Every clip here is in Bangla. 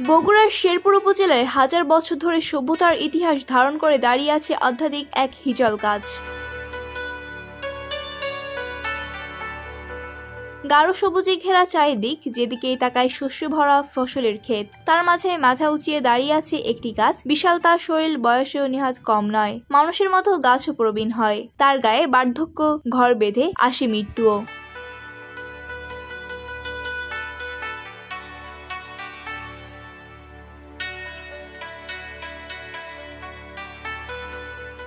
বগুড়ার শেরপুর উপজেলায় হাজার বছর ধরে সভ্যতার ইতিহাস ধারণ করে দাঁড়িয়ে আছে আধ্যাত্মিক এক হিজল গাছ। গাঢ় সবুজে ঘেরা চারিদিক, যেদিকেই তাকায় শস্য ভরা ফসলের ক্ষেত। তার মাঝে মাথা উঁচিয়ে দাঁড়িয়ে আছে একটি গাছ। বিশাল তার শরীর, বয়সেও নেহাত কম নয়। মানুষের মতো গাছও প্রবীণ হয়। তার গায়ে বার্ধক্য ঘর বেঁধে আসে মৃত্যুও।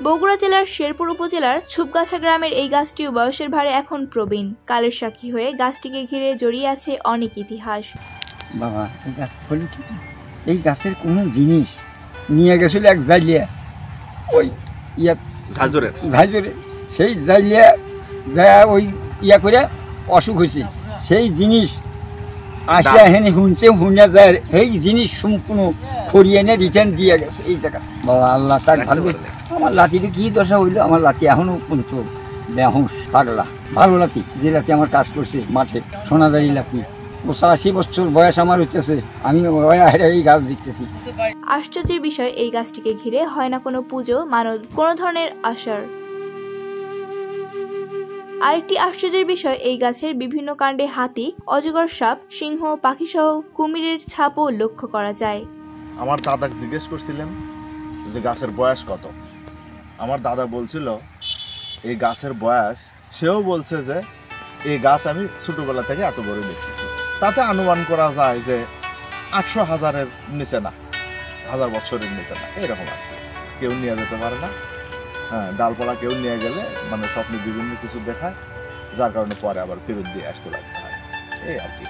বগুড়া জেলার শেরপুর উপজেলার ছুপগাছা গ্রামের এই গাছটিও বয়সের ভারে এখন প্রবীণ। কালের সাক্ষী হয়ে গাছটিকে ঘিরে জড়িয়ে আছে অনেক ইতিহাস। বাবা, এই গাছ হলো কি, এই গাছের কোনো জিনিস নিয়ে গেছিল এক জাইলিয়া, ওই ঝাঁঝরে সেই জাইলিয়া ওই করে অসুখ হয়েছে। সেই জিনিস আসিয়া হেনে শুনে যায়, সেই জিনিস সম্পূর্ণ খড়িয়ে এনে রিটার্ন দিয়ে গেছে এই জায়গা। বাবা আল্লাহ তার ভালো। আমার লাঠিটা কি দশা হইলো, আমার লাঠি এখনো পর্যন্ত বেহুশ পাগলা। ভালো লাঠি, যে লাঠি আমার কাজ করছে মাঠে, সোনাদারি লাঠি। ৮৫ বছর বয়স আমার হইতেছে, আমি এই গাছ দেখতেছি। আশ্চর্যের বিষয়, এই গাছটিকে ঘিরে হয় না কোনো পুজো, মানত, কোনো ধরনের আশার। আরেকটি আশ্চর্যের বিষয়, এই গাছের বিভিন্ন কাণ্ডে হাতি, অজগর সাপ, সিংহ, পাখি সহ কুমিরের ছাপও লক্ষ্য করা যায়। আমার দাদাকে জিজ্ঞেস করছিলাম যে গাছের বয়স কত। আমার দাদা বলছিল এই গাছের বয়স, সেও বলছে যে এই গাছ আমি ছোটবেলা থেকে এত বড় দেখতেছি। তাতে অনুমান করা যায় যে ৮০০,০০০-এর নিচে না, ১০০০ বছরের নিচে না, এরকম আর কেউ নিয়ে যেতে পারে না। হ্যাঁ, ডালপালা কেউ নিয়ে গেলে মানে স্বপ্নে বিভিন্ন কিছু দেখায়, যার কারণে পরে আবার ফেরত দিয়ে আসতে লাগতে হয়, এই আর কি।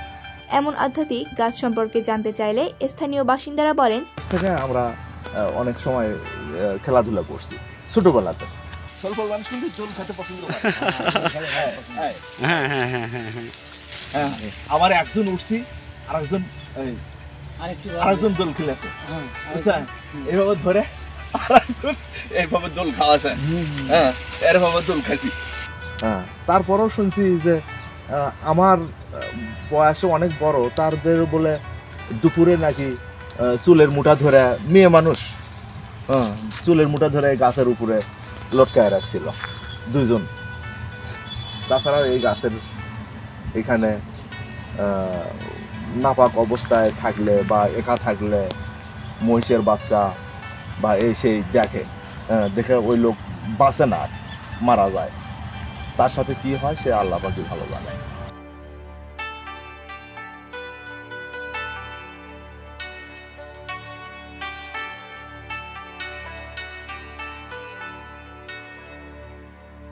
এমন আধ্যাত্মিক গাছ সম্পর্কে জানতে চাইলে স্থানীয় বাসিন্দারা বলেন, থেকে আমরা অনেক সময় খেলাধুলা করছি ছোটবেলাতে। স্বল্প মানুষ কিন্তু জল খেতে পছন্দ করে। আমার একজন উঠছি, আরেকজন দোল খেলেছে, এইভাবে ধরে এইভাবে দোল খাওয়াছে। হ্যাঁ, এরভাবে দোল খাইছি। হ্যাঁ, তারপরেও শুনছি যে আমার বয়সে অনেক বড়, তাদের বলে দুপুরে নাকি চুলের মুঠা ধরে, মেয়ে মানুষ চুলের মুঠা ধরে গাছের উপরে লটকায় রাখছিল দুইজন। তাছাড়া এই গাছের এখানে নাপাক অবস্থায় থাকলে বা একা থাকলে মহিষের বাচ্চা বা এই সেই দেখে ওই লোক বাঁচে না, মারা যায়। তার সাথে কি হয় সে আল্লাহ পাকই ভালো জানে।